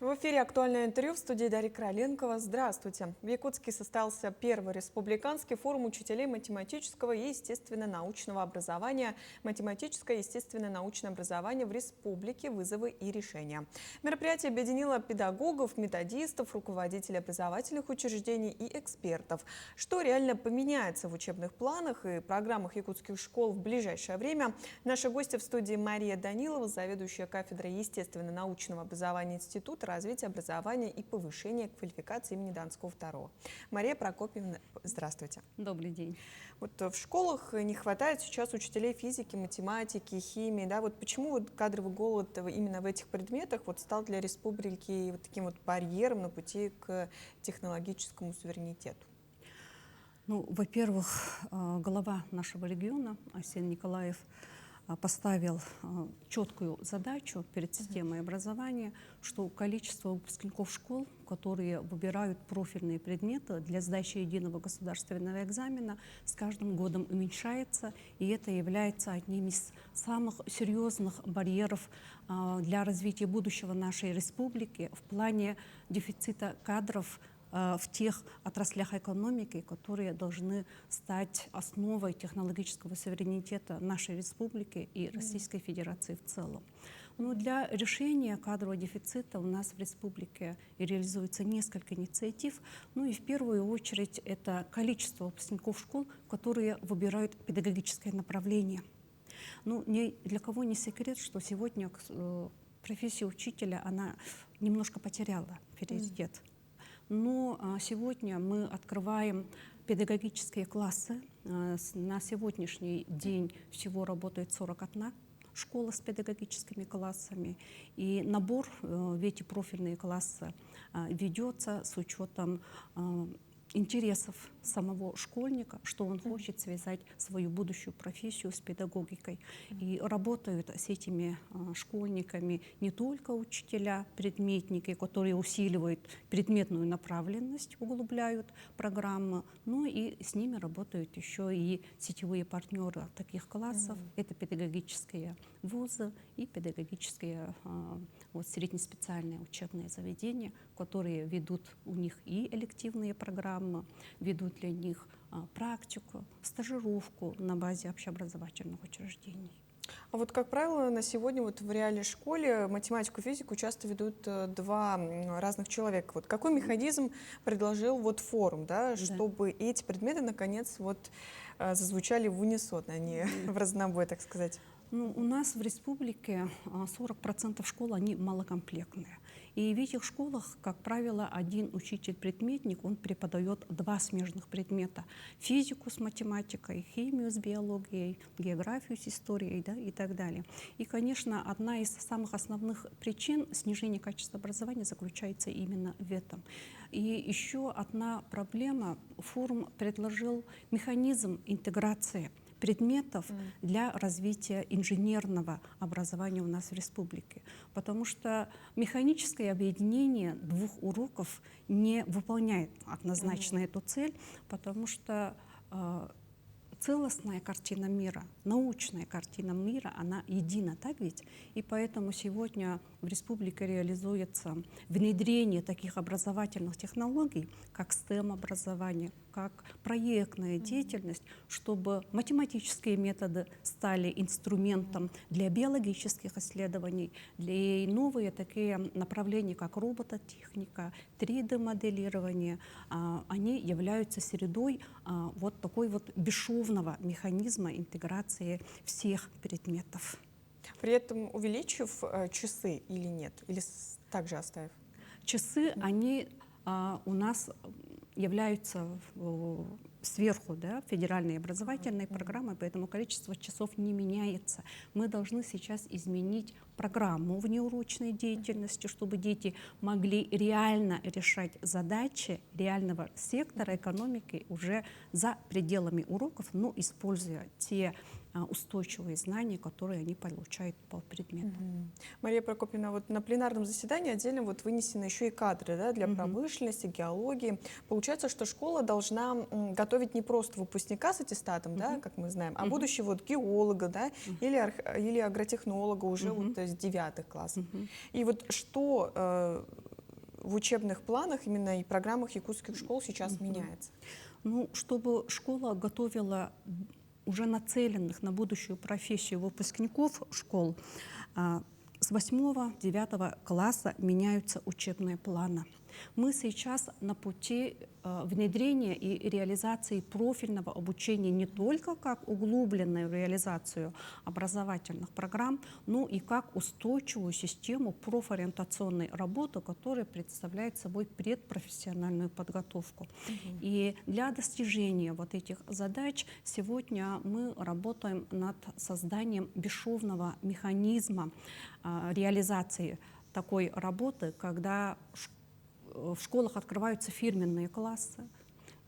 В эфире «Актуальное интервью» в студии Дарья Короленкова. Здравствуйте. В Якутске состоялся первый республиканский форум учителей математического и естественно-научного образования. Математическое и естественно-научное образование в республике. Вызовы и решения. Мероприятие объединило педагогов, методистов, руководителей образовательных учреждений и экспертов. Что реально поменяется в учебных планах и программах якутских школ в ближайшее время? Наши гости в студии: Мария Данилова, заведующая кафедрой естественно-научного образования Института развития образования и повышения квалификации имени Донского II. Мария Прокопьевна, здравствуйте. Добрый день. Вот в школах не хватает сейчас учителей физики, математики, химии. Да? Вот почему вот кадровый голод именно в этих предметах стал для республики вот таким вот барьером на пути к технологическому суверенитету? Ну, во-первых, глава нашего региона Арсений Николаев поставил четкую задачу перед системой образования, что количество выпускников школ, которые выбирают профильные предметы для сдачи единого государственного экзамена, с каждым годом уменьшается, и это является одним из самых серьезных барьеров для развития будущего нашей республики в плане дефицита кадров в тех отраслях экономики, которые должны стать основой технологического суверенитета нашей республики и Российской Федерации в целом. Но для решения кадрового дефицита у нас в республике реализуется несколько инициатив. Ну и в первую очередь это количество выпускников школ, которые выбирают педагогическое направление. Ну, ни для кого не секрет, что сегодня профессия учителя, она немножко потеряла приоритет. Но сегодня мы открываем педагогические классы. На сегодняшний день всего работает 41 школа с педагогическими классами. И набор в эти профильные классы ведется с учетом интересов самого школьника, что он хочет связать свою будущую профессию с педагогикой. И работают с этими школьниками не только учителя, предметники, которые усиливают предметную направленность, углубляют программы, но и с ними работают еще и сетевые партнеры таких классов. Это педагогические вузы и педагогические среднеспециальные учебные заведения, которые ведут у них и элективные программы, ведут для них практику, стажировку на базе общеобразовательных учреждений. А вот, как правило, на сегодня в реальной школе математику и физику часто ведут два разных человека. Вот какой механизм предложил форум, да, чтобы эти предметы наконец зазвучали в унисон, а не в разнобой, так сказать? Ну, у нас в республике 40% школ, они малокомплектные. И в этих школах, как правило, один учитель-предметник, он преподает 2 смежных предмета. Физику с математикой, химию с биологией, географию с историей, да, и так далее. И, конечно, одна из самых основных причин снижения качества образования заключается именно в этом. И еще одна проблема. Форум предложил механизм интеграции предметов для развития инженерного образования у нас в республике. Потому что механическое объединение 2 уроков не выполняет однозначно эту цель, потому что целостная картина мира, научная картина мира, она едина, так ведь? И поэтому сегодня в республике реализуется внедрение таких образовательных технологий, как STEM-образование, как проектная деятельность, чтобы математические методы стали инструментом для биологических исследований, для новые такие направления, как робототехника, 3D-моделирование, они являются средой такой бесшовного механизма интеграции всех предметов. При этом увеличив часы или нет? Или также оставив? Часы, они у нас являются сверху, да, федеральной образовательной программы, поэтому количество часов не меняется. Мы должны сейчас изменить программу внеурочной деятельности, чтобы дети могли реально решать задачи реального сектора экономики уже за пределами уроков, но используя те устойчивые знания, которые они получают по предмету. Мария Прокопьевна, на пленарном заседании отдельно вынесены еще и кадры, да, для промышленности, геологии. Получается, что школа должна готовить не просто выпускника с аттестатом, да, как мы знаем, а будущего геолога, да, или агротехнолога уже с 9 классов. И что в учебных планах именно и программах якутских школ сейчас меняется? Ну, чтобы школа готовила уже нацеленных на будущую профессию выпускников школ, с 8-9 класса меняются учебные планы. Мы сейчас на пути внедрения и реализации профильного обучения не только как углубленную реализацию образовательных программ, но и как устойчивую систему профориентационной работы, которая представляет собой предпрофессиональную подготовку. И для достижения вот этих задач сегодня мы работаем над созданием бесшовного механизма реализации такой работы, когда в школах открываются фирменные классы,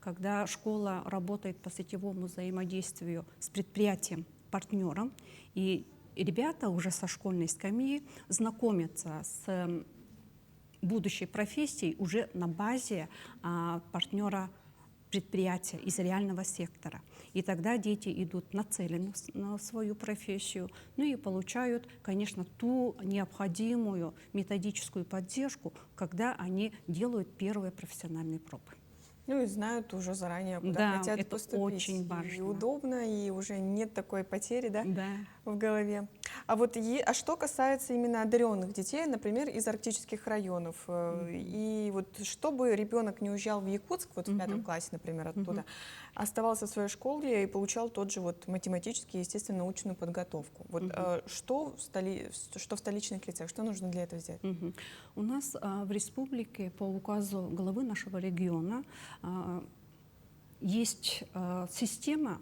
когда школа работает по сетевому взаимодействию с предприятием-партнером, и ребята уже со школьной скамьи знакомятся с будущей профессией уже на базе партнера предприятия из реального сектора. И тогда дети идут нацелены на свою профессию, ну и получают, конечно, ту необходимую методическую поддержку, когда они делают первые профессиональные пробы. Ну и знают уже заранее, куда Да, хотят это поступить. очень важно. И удобно, и уже нет такой потери, да, Да. в голове. А вот что касается именно одаренных детей, например, из арктических районов, и вот чтобы ребенок не уезжал в Якутск, вот в 5 классе, например, оттуда, оставался в своей школе и получал тот же вот математический и, естественно, научную подготовку. Вот что в столичных лицеях, что нужно для этого сделать? У нас в республике по указу главы нашего региона есть система,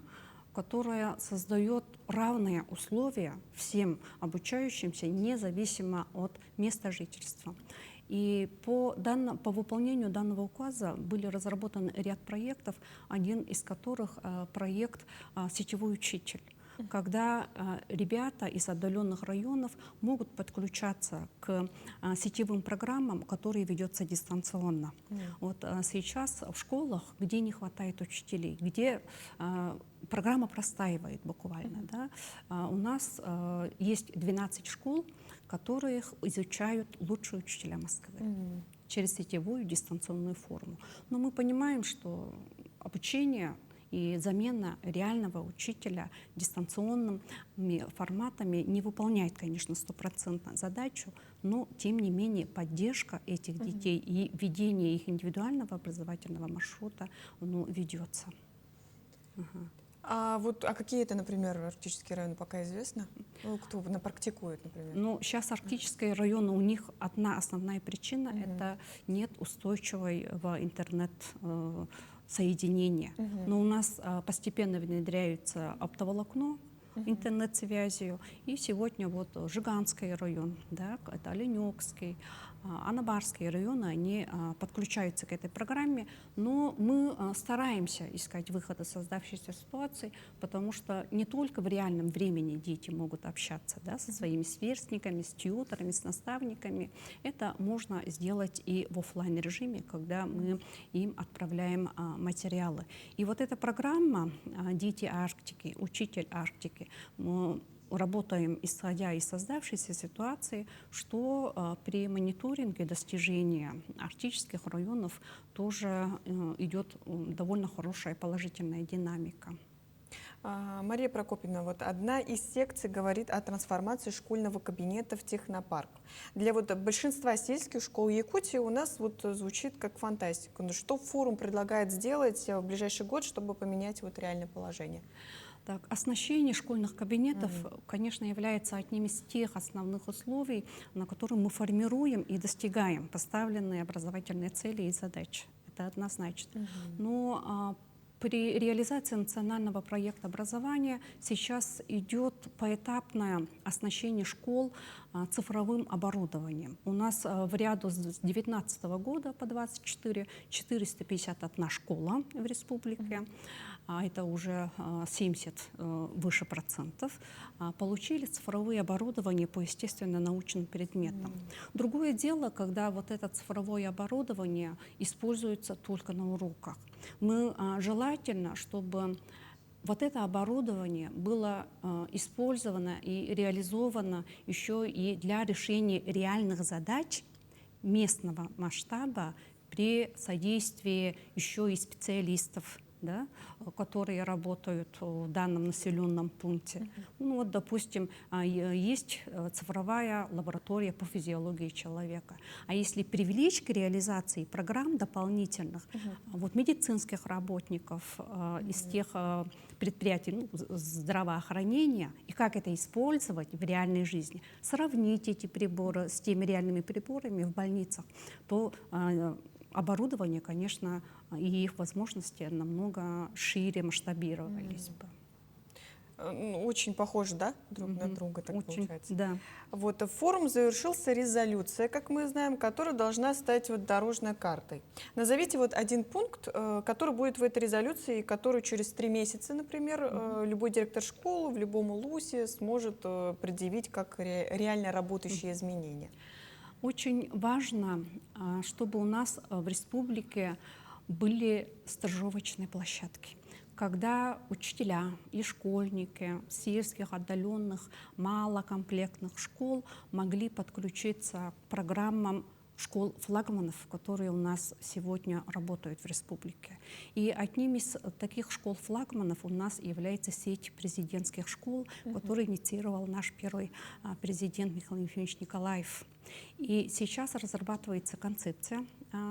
которая создает равные условия всем обучающимся, независимо от места жительства. И по выполнению данного указа были разработаны ряд проектов, один из которых проект «Сетевой учитель», когда ребята из отдаленных районов могут подключаться к сетевым программам, которые ведутся дистанционно. Вот сейчас в школах, где не хватает учителей, где программа простаивает буквально, да, у нас есть 12 школ, которые изучают лучшие учителя Москвы через сетевую дистанционную форму. Но мы понимаем, что обучение и замена реального учителя дистанционными форматами не выполняет, конечно, 100% задачу, но, тем не менее, поддержка этих детей и ведение их индивидуального образовательного маршрута ведется. А какие это, например, арктические районы, пока известно? Ну, кто практикует, например? Ну, сейчас арктические районы, у них одна основная причина это нет устойчивого интернет-соединения. Но у нас постепенно внедряется оптоволокно, интернет-связью. И сегодня вот Жиганский район, да, это Оленёкский, Анабарские районы, они подключаются к этой программе, но мы стараемся искать выход из создавшейся ситуации, потому что не только в реальном времени дети могут общаться, да, со своими сверстниками, с тьюторами, с наставниками. Это можно сделать и в офлайн режиме, когда мы им отправляем материалы. И вот эта программа «Дети Арктики», «Учитель Арктики», мы работаем, исходя из создавшейся ситуации, что при мониторинге достижения арктических районов тоже идет довольно хорошая положительная динамика. Мария Прокопьевна, вот одна из секций говорит о трансформации школьного кабинета в технопарк. Для большинства сельских школ Якутии у нас звучит как фантастика. Что форум предлагает сделать в ближайший год, чтобы поменять реальное положение? Так, оснащение школьных кабинетов, конечно, является одним из тех основных условий, на которые мы формируем и достигаем поставленные образовательные цели и задачи. Это однозначно. Но при реализации национального проекта образования сейчас идет поэтапное оснащение школ цифровым оборудованием. У нас в ряду с 2019 года по 2024 451 школа в республике, это уже 70 выше процентов, получили цифровые оборудования по естественно-научным предметам. Другое дело, когда вот это цифровое оборудование используется только на уроках. Мы желательно, чтобы вот это оборудование было использовано и реализовано еще и для решения реальных задач местного масштаба при содействии еще и специалистов, да, которые работают в данном населенном пункте. Ну, вот, допустим, есть цифровая лаборатория по физиологии человека. А если привлечь к реализации программ дополнительных, вот, медицинских работников из тех предприятий, ну, здравоохранения, и как это использовать в реальной жизни, сравнить эти приборы с теми реальными приборами в больницах, то оборудование, конечно, и их возможности намного шире масштабировались бы. Очень похожи, да, друг на друга, так Очень, получается. да. Вот форум завершился резолюцией, как мы знаем, которая должна стать вот дорожной картой. Назовите вот один пункт, который будет в этой резолюции, и который через 3 месяца, например, любой директор школы в любом УЛУСе сможет предъявить как реально работающие изменения. Очень важно, чтобы у нас в республике были стажировочные площадки, когда учителя и школьники сельских, отдаленных, малокомплектных школ могли подключиться к программам школ флагманов, которые у нас сегодня работают в республике. И одним из таких школ флагманов у нас является сеть президентских школ, которую инициировал наш первый президент Михаил Ефимович Николаев. И сейчас разрабатывается концепция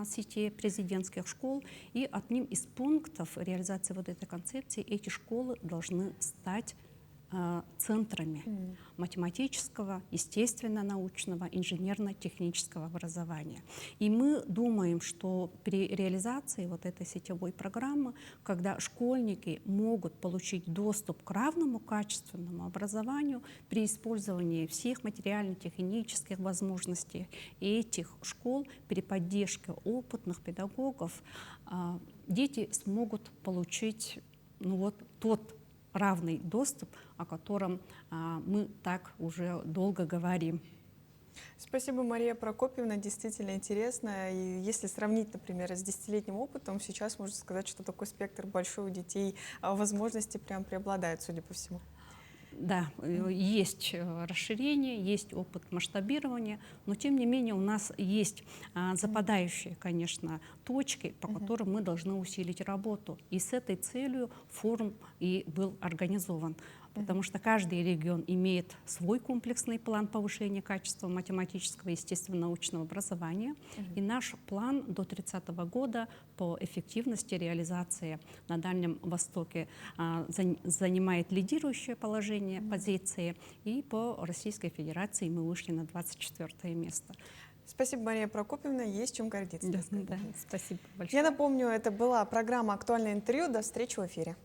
сети президентских школ, и одним из пунктов реализации вот этой концепции эти школы должны стать центрами математического, естественно-научного, инженерно-технического образования. И мы думаем, что при реализации вот этой сетевой программы, когда школьники могут получить доступ к равному качественному образованию при использовании всех материально-технических возможностей этих школ, при поддержке опытных педагогов, дети смогут получить, ну, вот тот равный доступ, о котором мы так уже долго говорим. Спасибо, Мария Прокопьевна, действительно интересно. И если сравнить, например, с 10-летним опытом, сейчас можно сказать, что такой спектр большой у детей, возможности прям преобладает, судя по всему. Да, есть расширение, есть опыт масштабирования, но тем не менее у нас есть западающие, конечно, точки, по которым мы должны усилить работу. И с этой целью форум и был организован. Потому что каждый регион имеет свой комплексный план повышения качества математического и естественно-научного образования. И наш план до 30 года по эффективности реализации на Дальнем Востоке занимает лидирующее положение, позиции. И по Российской Федерации мы вышли на 24 место. Спасибо, Мария Прокопьевна, есть чем гордиться. Да, спасибо большое. Я напомню, это была программа «Актуальное интервью». До встречи в эфире.